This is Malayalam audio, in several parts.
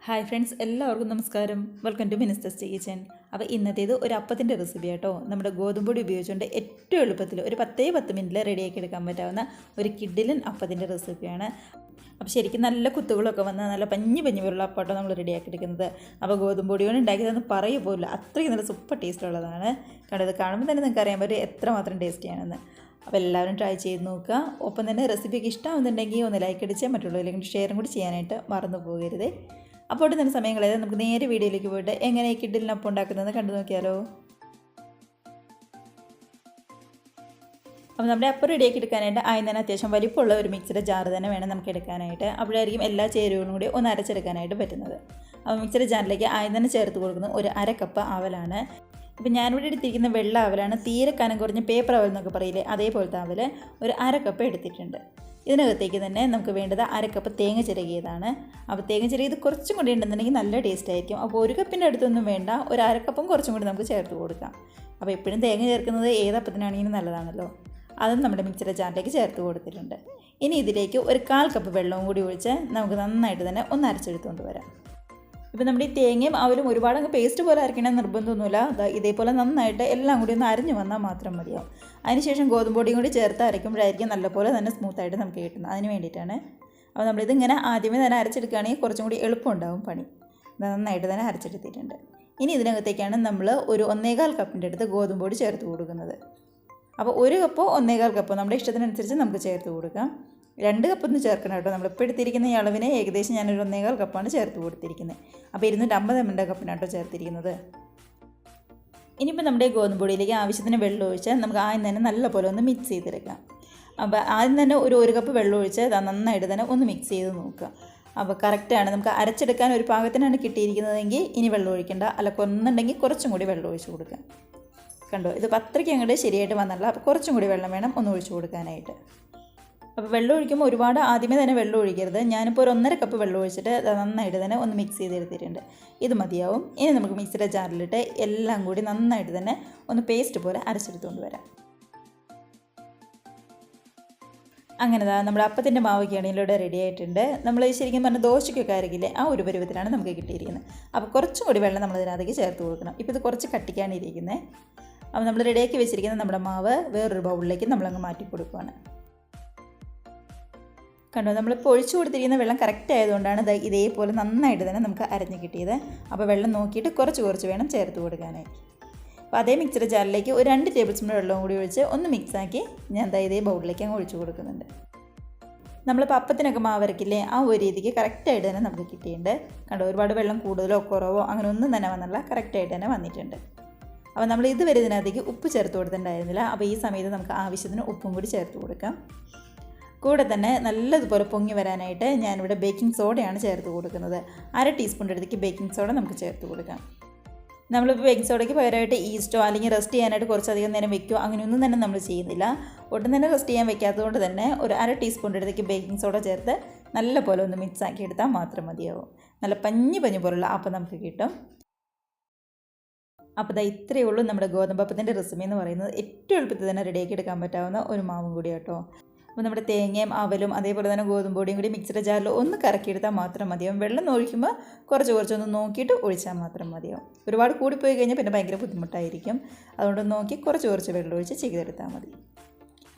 ഹായ് ഫ്രണ്ട്സ്, എല്ലാവർക്കും നമസ്കാരം. Welcome to minister kitchen. അപ്പോൾ ഇന്നത്തേത് ഒരു അപ്പത്തിൻ്റെ റെസിപ്പി ആട്ടോ. നമ്മുടെ ഗോതമ്പൊടി ഉപയോഗിച്ചുകൊണ്ട് ഏറ്റവും എളുപ്പത്തിൽ ഒരു 10 മിനിറ്റിൽ റെഡിയാക്കി എടുക്കാൻ പറ്റാവുന്ന ഒരു കിഡിലൻ അപ്പത്തിൻ്റെ റെസിപ്പിയാണ്. അപ്പോൾ ശരിക്കും നല്ല കുത്തുകളൊക്കെ വന്ന് നല്ല പഞ്ഞി പോലുള്ള അപ്പാട്ടോ നമ്മൾ റെഡിയാക്കി എടുക്കുന്നത്. അപ്പോൾ ഗോതമ്പൊടി കൊണ്ട് ഉണ്ടാക്കിയതെന്ന് പറയുക പോലും അത്രയും നല്ല സൂപ്പർ ടേസ്റ്റ് ഉള്ളതാണ്. കണ്ടത് കാണുമ്പോൾ തന്നെ നിങ്ങൾക്ക് അറിയാൻ പറ്റും എത്രമാത്രം ടേസ്റ്റിയാണെന്ന്. അപ്പോൾ എല്ലാവരും ട്രൈ ചെയ്ത് നോക്കുക. ഒപ്പം തന്നെ റെസിപ്പിയൊക്കെ ഇഷ്ടമാകുന്നുണ്ടെങ്കിൽ ഒന്ന് ലൈക്ക് അടിച്ച് മറ്റുള്ളവരിലേക്ക് ഷെയറും കൂടി ചെയ്യാനായിട്ട് മറന്നു പോകരുത്. അപ്പോൾ തന്നെ സമയം കളയാതെ നമുക്ക് നേരെ വീഡിയോയിലേക്ക് പോയിട്ട് എങ്ങനെ കിഡിലിനൊപ്പം ഉണ്ടാക്കുന്നതെന്ന് കണ്ടു നോക്കിയാലോ. അപ്പോൾ നമ്മുടെ അപ്പം റെഡിയാക്കി എടുക്കാനായിട്ട് ആദ്യം തന്നെ അത്യാവശ്യം വലിപ്പമുള്ള ഒരു മിക്സിയുടെ ജാർ തന്നെ വേണം നമുക്ക് എടുക്കാനായിട്ട്. അപ്പോഴായിരിക്കും എല്ലാ ചേരുവകളും കൂടി ഒന്ന് അരച്ചെടുക്കാനായിട്ട് പറ്റുന്നത്. അപ്പോൾ മിക്സിയുടെ ജാറിലേക്ക് ആദ്യം തന്നെ ചേർത്ത് കൊടുക്കുന്നത് ഒരു 1/2 കപ്പ് അവലാണ്. ഇപ്പം ഞാനിവിടെ എടുത്തിരിക്കുന്ന വെള്ള അവലാണ്. തീരെ കനം കുറഞ്ഞ പേപ്പർ അവൽ എന്നൊക്കെ പറയില്ലേ, അതേപോലത്തെ അവൽ ഒരു 1/2 കപ്പ് എടുത്തിട്ടുണ്ട്. ഇതിനകത്തേക്ക് തന്നെ നമുക്ക് വേണ്ടത് 1/2 കപ്പ് തേങ്ങ ചിരകിയതാണ്. അപ്പോൾ തേങ്ങ ചിരകിയത് കുറച്ചും കൂടി ഉണ്ടെന്നുണ്ടെങ്കിൽ നല്ല ടേസ്റ്റ് ആയിരിക്കും. അപ്പോൾ 1 കപ്പിൻ്റെ അടുത്തൊന്നും വേണ്ട, ഒരു 1/2 കപ്പും കുറച്ചും കൂടി നമുക്ക് ചേർത്ത് കൊടുക്കാം. അപ്പോൾ എപ്പോഴും തേങ്ങ ചേർക്കുന്നത് ഏതപ്പത്തിനാണെങ്കിലും നല്ലതാണല്ലോ. അതും നമ്മുടെ മിക്സിയുടെ ജാറിലേക്ക് ചേർത്ത് കൊടുത്തിട്ടുണ്ട്. ഇനി ഇതിലേക്ക് ഒരു 1/4 കപ്പ് വെള്ളവും കൂടി ഒഴിച്ച് നമുക്ക് നന്നായിട്ട് തന്നെ ഒന്ന് അരച്ചെടുത്തുകൊണ്ട് വരാം. ഇപ്പോൾ നമ്മുടെ ഈ തേങ്ങയും അവലും ഒരുപാട് അങ്ങ് പേസ്റ്റ് പോലെ അരയ്ക്കണം നിർബന്ധമൊന്നുമില്ല. ഇതേപോലെ നന്നായിട്ട് എല്ലാം കൂടി ഒന്ന് അരിഞ്ഞു വന്നാൽ മാത്രം മതിയാവും. അതിനുശേഷം ഗോതമ്പൊടിയും കൂടി ചേർത്ത് അരയ്ക്കുമ്പോഴായിരിക്കും നല്ലപോലെ തന്നെ സ്മൂത്തായിട്ട് നമുക്ക് കിട്ടുന്നത്. അതിന് വേണ്ടിയിട്ടാണ്. അപ്പോൾ നമ്മളിതിങ്ങനെ ആദ്യമേ തന്നെ അരച്ചെടുക്കുകയാണെങ്കിൽ കുറച്ചും കൂടി എളുപ്പമുണ്ടാവും പണി. നന്നായിട്ട് തന്നെ അരച്ചെടുത്തിട്ടുണ്ട്. ഇനി ഇതിനകത്തേക്കാണ് നമ്മൾ ഒരു 1/4 കപ്പിൻ്റെ അടുത്ത് ഗോതമ്പൊടി ചേർത്ത് കൊടുക്കുന്നത്. അപ്പോൾ 1 കപ്പോ 1/4 കപ്പോ നമ്മുടെ ഇഷ്ടത്തിനനുസരിച്ച് നമുക്ക് ചേർത്ത് കൊടുക്കാം. 2 കപ്പൊന്നും ചേർക്കണം കേട്ടോ. നമ്മളിപ്പോൾ എടുത്തിരിക്കുന്ന ഈ അളവിന് ഏകദേശം ഞാനൊരു 1/4 കപ്പാണ് ചേർത്ത് കൊടുത്തിരിക്കുന്നത്. അപ്പോൾ 250 ml കപ്പിനാട്ടോ ചേർത്തിരിക്കുന്നത്. ഇനിയിപ്പോൾ നമ്മുടെ ഗോതമ്പൊടിയിലേക്ക് ആവശ്യത്തിന് വെള്ളം ഒഴിച്ച് നമുക്ക് ആദ്യം തന്നെ നല്ലപോലെ ഒന്ന് മിക്സ് ചെയ്തെടുക്കാം. അപ്പോൾ ആദ്യം തന്നെ ഒരു കപ്പ് വെള്ളം ഒഴിച്ച് നന്നായിട്ട് തന്നെ ഒന്ന് മിക്സ് ചെയ്ത് നോക്കുക. അപ്പോൾ കറക്റ്റാണ്. നമുക്ക് അരച്ചെടുക്കാൻ ഒരു പാകത്തിനാണ് കിട്ടിയിരിക്കുന്നതെങ്കിൽ ഇനി വെള്ളം ഒഴിക്കേണ്ട. അല്ല കൊന്നുണ്ടെങ്കിൽ കുറച്ചും കൂടി വെള്ളം ഒഴിച്ച് കൊടുക്കാം. കണ്ടോ, ഇത് അത്രയ്ക്ക് അങ്ങോട്ട് ശരിയായിട്ട് വന്നല്ല. അപ്പോൾ കുറച്ചും കൂടി വെള്ളം വേണം ഒന്ന് ഒഴിച്ച് കൊടുക്കാനായിട്ട്. അപ്പോൾ വെള്ളം ഒഴിക്കുമ്പോൾ ഒരുപാട് ആദ്യമേ തന്നെ വെള്ളം ഒഴിക്കരുത്. ഞാനിപ്പോൾ ഒരു 1/2 കപ്പ് വെള്ളം ഒഴിച്ചിട്ട് നന്നായിട്ട് തന്നെ ഒന്ന് മിക്സ് ചെയ്തെടുത്തിട്ടുണ്ട്. ഇത് മതിയാവും. ഇനി നമുക്ക് മിക്സിയുടെ ജാറിലിട്ട് എല്ലാം കൂടി നന്നായിട്ട് തന്നെ ഒന്ന് പേസ്റ്റ് പോലെ അരച്ചെടുത്തുകൊണ്ട് വരാം. അങ്ങനെ നമ്മുടെ അപ്പത്തിൻ്റെ മാവൊക്കെയാണെങ്കിലൂടെ റെഡി ആയിട്ടുണ്ട്. നമ്മൾ ശരിക്കും പറഞ്ഞാൽ ദോശയ്ക്കൊക്കെ അരക്കില്ലേ, ആ ഒരു പരുവത്തിലാണ് നമുക്ക് കിട്ടിയിരിക്കുന്നത്. അപ്പോൾ കുറച്ചും കൂടി വെള്ളം നമ്മൾ ഇതിനകത്തേക്ക് ചേർത്ത് കൊടുക്കണം. ഇപ്പോൾ ഇത് കുറച്ച് കട്ടിക്കാണ് ഇരിക്കുന്നത്. അപ്പോൾ നമ്മൾ റെഡിയാക്കി വെച്ചിരിക്കുന്ന നമ്മുടെ മാവ് വേറൊരു ബൗളിലേക്ക് നമ്മളങ്ങ് മാറ്റി കൊടുക്കുകയാണ്. കണ്ടോ, നമ്മളിപ്പോൾ ഒഴിച്ചു കൊടുത്തിരിക്കുന്ന വെള്ളം കറക്റ്റ് ആയതുകൊണ്ടാണ് ഇതേപോലെ നന്നായിട്ട് തന്നെ നമുക്ക് അരഞ്ഞ് കിട്ടിയത്. അപ്പോൾ വെള്ളം നോക്കിയിട്ട് കുറച്ച് വേണം ചേർത്ത് കൊടുക്കാനായി. അപ്പോൾ അതേ മിക്സിയുടെ ജാറിലേക്ക് ഒരു 2 ടേബിൾ സ്പൂൺ വെള്ളവും കൂടി ഒഴിച്ച് ഒന്ന് മിക്സാക്കി ഞാൻ ഇതേ ബൗളിലേക്ക് അങ്ങ് ഒഴിച്ചു കൊടുക്കുന്നുണ്ട്. നമ്മളിപ്പോൾ അപ്പത്തിനൊക്കെ മാവ് അരക്കില്ലേ, ആ ഒരു രീതിക്ക് കറക്റ്റായിട്ട് തന്നെ നമുക്ക് കിട്ടിയിട്ടുണ്ട്. കണ്ടോ, ഒരുപാട് വെള്ളം കൂടുതലോ കുറവോ അങ്ങനെ ഒന്നും തന്നെ വന്നില്ല, കറക്റ്റായിട്ട് തന്നെ വന്നിട്ടുണ്ട്. അപ്പോൾ നമ്മൾ ഇതുവരെ ഇതിനകത്തേക്ക് ഉപ്പ് ചേർത്ത് കൊടുത്തിട്ടുണ്ടായിരുന്നില്ല. അപ്പോൾ ഈ സമയത്ത് നമുക്ക് ആവശ്യത്തിന് ഉപ്പും കൂടി ചേർത്ത് കൊടുക്കാം. കൂടെ തന്നെ നല്ലതുപോലെ പൊങ്ങി വരാനായിട്ട് ഞാനിവിടെ ബേക്കിംഗ് സോഡയാണ് ചേർത്ത് കൊടുക്കുന്നത്. 1/2 ടീസ്പൂണിൻ്റെ അടുത്തേക്ക് ബേക്കിംഗ് സോഡ നമുക്ക് ചേർത്ത് കൊടുക്കാം. നമ്മളിപ്പോൾ ബേക്കിംഗ് സോഡയ്ക്ക് പകരമായിട്ട് ഈസ്റ്റോ അല്ലെങ്കിൽ റെസ്റ്റ് ചെയ്യാനായിട്ട് കുറച്ചധികം നേരം വെക്കുകയോ അങ്ങനെയൊന്നും തന്നെ നമ്മൾ ചെയ്യുന്നില്ല. ഒട്ടും തന്നെ റെസ്റ്റ് ചെയ്യാൻ വെക്കാത്തതുകൊണ്ട് തന്നെ ഒരു 1/2 ടീസ്പൂണിൻ്റെ അടുത്തേക്ക് ബേക്കിംഗ് സോഡ ചേർത്ത് നല്ലപോലെ ഒന്ന് മിക്സ് ആക്കി എടുത്താൽ മാത്രം മതിയാവും. നല്ല പഞ്ഞി പോലുള്ള അപ്പം നമുക്ക് കിട്ടും. അപ്പോൾ ഇത്രയേ ഉള്ളൂ നമ്മുടെ ഗോതമ്പപ്പത്തിൻ്റെ റെസിപ്പി എന്ന് പറയുന്നത്. ഏറ്റവും എളുപ്പത്തിൽ തന്നെ റെഡിയാക്കി എടുക്കാൻ പറ്റാവുന്ന ഒരു മാവും കൂടി കേട്ടോ. അപ്പോൾ നമ്മുടെ തേങ്ങയും അവലും അതേപോലെ തന്നെ ഗോതമ്പൊടിയും കൂടി മിക്സിയുടെ ജാറിൽ ഒന്ന് കറക്കിയെടുത്താൽ മാത്രം മതിയാവും. വെള്ളം ഒഴിക്കുമ്പോൾ കുറച്ചൊന്ന് നോക്കിയിട്ട് ഒഴിച്ചാൽ മാത്രം മതിയാവും. ഒരുപാട് കൂടിപ്പോയി കഴിഞ്ഞാൽ പിന്നെ ഭയങ്കര ബുദ്ധിമുട്ടായിരിക്കും. അതുകൊണ്ട് നോക്കി കുറച്ച് വെള്ളം ഒഴിച്ച് ചെയ്തെടുത്താൽ മതി.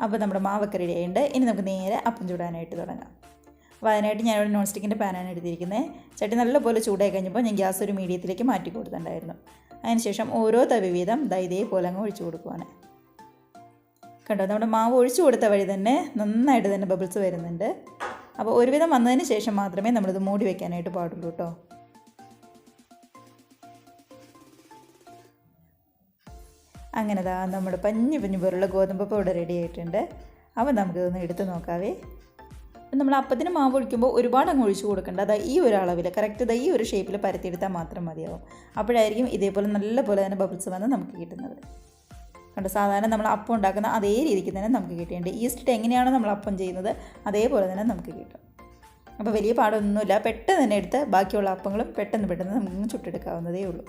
അപ്പോൾ നമ്മുടെ മാവൊക്കെ റെഡി ആയിട്ടുണ്ട്. ഇനി നമുക്ക് നേരെ അപ്പം ചൂടാനായിട്ട് തുടങ്ങാം. അപ്പോൾ അതിനായിട്ട് ഞാനിവിടെ നോൺ സ്റ്റിക്കിൻ്റെ പാനാണ് എടുത്തിരിക്കുന്നത്. ചട്ടി നല്ലപോലെ ചൂടായി കഴിഞ്ഞപ്പോൾ ഞാൻ ഗ്യാസ് ഒരു മീഡിയത്തിലേക്ക് മാറ്റി കൊടുത്തിട്ടുണ്ടായിരുന്നു. അതിനുശേഷം ഓരോ തവി വീതം ഇതേപോലെ അങ്ങ് ഒഴിച്ചു കൊടുക്കുവാണ്. കണ്ടോ, നമ്മുടെ മാവ് ഒഴിച്ചു കൊടുത്ത വഴി തന്നെ നന്നായിട്ട് തന്നെ ബബിൾസ് വരുന്നുണ്ട്. അപ്പോൾ ഒരുവിധം വന്നതിന് ശേഷം മാത്രമേ നമ്മളിത് മൂടി വെക്കാനായിട്ട് പാടുള്ളൂ കേട്ടോ. അങ്ങനെ നമ്മുടെ പഞ്ഞു പോലുള്ള ഗോതമ്പപ്പം ഇവിടെ റെഡി ആയിട്ടുണ്ട്. അപ്പോൾ നമുക്കിതൊന്ന് എടുത്ത് നോക്കാവേ. നമ്മൾ അപ്പത്തിന് മാവ് ഒഴിക്കുമ്പോൾ ഒരുപാട് അങ്ങ് ഒഴിച്ചു കൊടുക്കേണ്ട. ഈ ഒരു അളവിൽ കറക്റ്റ് ഈ ഒരു ഷേപ്പിൽ പരത്തിയെടുത്താൽ മാത്രം മതിയാവും. അപ്പോഴായിരിക്കും ഇതേപോലെ നല്ലപോലെ തന്നെ ബബിൾസ് വന്ന് നമുക്ക് കിട്ടുന്നത്. കണ്ടോ, സാധാരണ നമ്മൾ അപ്പം ഉണ്ടാക്കുന്ന അതേ രീതിക്ക് തന്നെ നമുക്ക് കിട്ടിയിട്ടുണ്ട്. ഈസ്റ്റിട്ട് എങ്ങനെയാണോ നമ്മൾ അപ്പം ചെയ്യുന്നത് അതേപോലെ തന്നെ നമുക്ക് കിട്ടും. അപ്പോൾ വലിയ പാടൊന്നുമില്ല. പെട്ടെന്ന് തന്നെ എടുത്ത് ബാക്കിയുള്ള അപ്പങ്ങളും പെട്ടെന്ന് നമുക്ക് ചുട്ടെടുക്കാവുന്നതേ ഉള്ളൂ.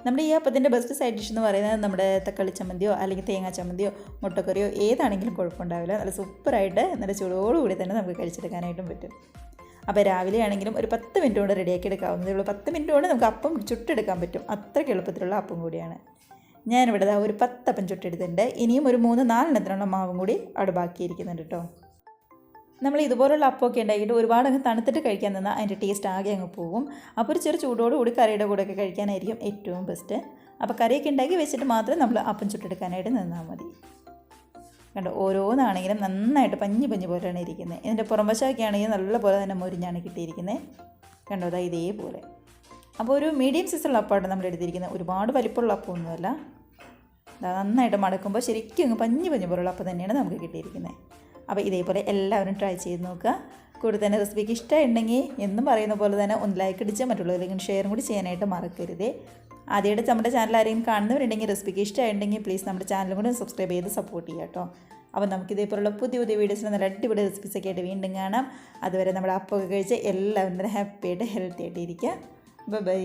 നമ്മുടെ ഈ അപ്പത്തിൻ്റെ ബെസ്റ്റ് സൈഡ് ഡിഷ് എന്ന് പറയുന്നത് നമ്മുടെ തക്കാളി ചമ്മന്തിയോ അല്ലെങ്കിൽ തേങ്ങാ ചമ്മന്തിയോ മുട്ടക്കറിയോ ഏതാണെങ്കിലും കുഴപ്പമുണ്ടാവില്ല. നല്ല സൂപ്പറായിട്ട് നല്ല ചൂടോടുകൂടി തന്നെ നമുക്ക് കഴിച്ചെടുക്കാനായിട്ടും പറ്റും. അപ്പോൾ രാവിലെ ആണെങ്കിലും ഒരു 10 മിനിറ്റ് കൊണ്ട് റെഡിയാക്കി എടുക്കാവുന്നതേ ഉള്ളൂ. 10 മിനിറ്റ് കൊണ്ട് നമുക്ക് അപ്പം ചുട്ടെടുക്കാൻ പറ്റും. അത്രയ്ക്ക് എളുപ്പത്തിലുള്ള അപ്പം കൂടിയാണ്. ഞാനിവിടെ ഒരു 10 അപ്പം ചുട്ടെടുത്തിട്ടുണ്ട്. ഇനിയും ഒരു 3-4 എണ്ണത്തിനുള്ള മാവും കൂടി അവിടെ ബാക്കിയിരിക്കുന്നുണ്ട് കേട്ടോ. നമ്മൾ ഇതുപോലുള്ള അപ്പമൊക്കെ ഉണ്ടാക്കിയിട്ട് ഒരുപാട് അങ്ങ് തണുത്തിട്ട് കഴിക്കാൻ നിന്നാൽ അതിൻ്റെ ടേസ്റ്റ് ആകെ അങ്ങ് പോകും. അപ്പോൾ ഒരു ചെറു ചൂടോടുകൂടി കറിയുടെ കൂടെയൊക്കെ കഴിക്കാനായിരിക്കും ഏറ്റവും ബെസ്റ്റ്. അപ്പോൾ കറിയൊക്കെ ഉണ്ടാക്കി വെച്ചിട്ട് മാത്രമേ നമ്മൾ അപ്പം ചുട്ടെടുക്കാനായിട്ട് നിന്നാൽ മതി. കണ്ടോ, ഓരോന്നാണെങ്കിലും നന്നായിട്ട് പഞ്ഞി പോലെയാണ് ഇരിക്കുന്നത്. ഇതിൻ്റെ പുറംവശമൊക്കെ ആണെങ്കിൽ നല്ലപോലെ തന്നെ മൊരിഞ്ഞാണ് കിട്ടിയിരിക്കുന്നത്. കണ്ടോ, അതാ ഇതേപോലെ. അപ്പോൾ ഒരു മീഡിയം സൈസുള്ള അപ്പമാണ് നമ്മൾ എടുത്തിരിക്കുന്നത്. ഒരുപാട് വലിപ്പമുള്ള അപ്പമൊന്നുമല്ല. നന്നായിട്ട് മടക്കുമ്പോൾ ശരിക്കും അങ്ങ് പഞ്ഞി പോലുള്ള അപ്പം തന്നെയാണ് നമുക്ക് കിട്ടിയിരിക്കുന്നത്. അപ്പോൾ ഇതേപോലെ എല്ലാവരും ട്രൈ ചെയ്ത് നോക്കുക. കൂടെ തന്നെ റെസിപ്പിക്ക് ഇഷ്ടമുണ്ടെങ്കിൽ എന്നും പറയുന്ന പോലെ തന്നെ ഒന്ന് ലൈക്ക് അടിച്ച് മറ്റുള്ളവരിലേക്ക് ഷെയറും കൂടി ചെയ്യാനായിട്ട് മറക്കരുത്. ആദ്യമായിട്ട് നമ്മുടെ ചാനൽ ആരെങ്കിലും കാണുന്നവരുണ്ടെങ്കിൽ റെസിപ്പിക്ക് ഇഷ്ടമുണ്ടെങ്കിൽ പ്ലീസ് നമ്മുടെ ചാനലും കൂടി സബ്സ്ക്രൈബ് ചെയ്ത് സപ്പോർട്ട് ചെയ്യാം കേട്ടോ. അപ്പോൾ നമുക്ക് ഇതേപോലുള്ള പുതിയ വീഡിയോസിൽ നല്ല അടിപൊളി റെസിപ്പീസൊക്കെ ആയിട്ട് വീണ്ടും കാണാം. അതുവരെ നമ്മുടെ അപ്പമൊക്കെ കഴിച്ച് എല്ലാവരും ഹാപ്പി ആയിട്ട് ഹെൽത്തി ആയിട്ട് ഇരിക്കുക. ബൈ.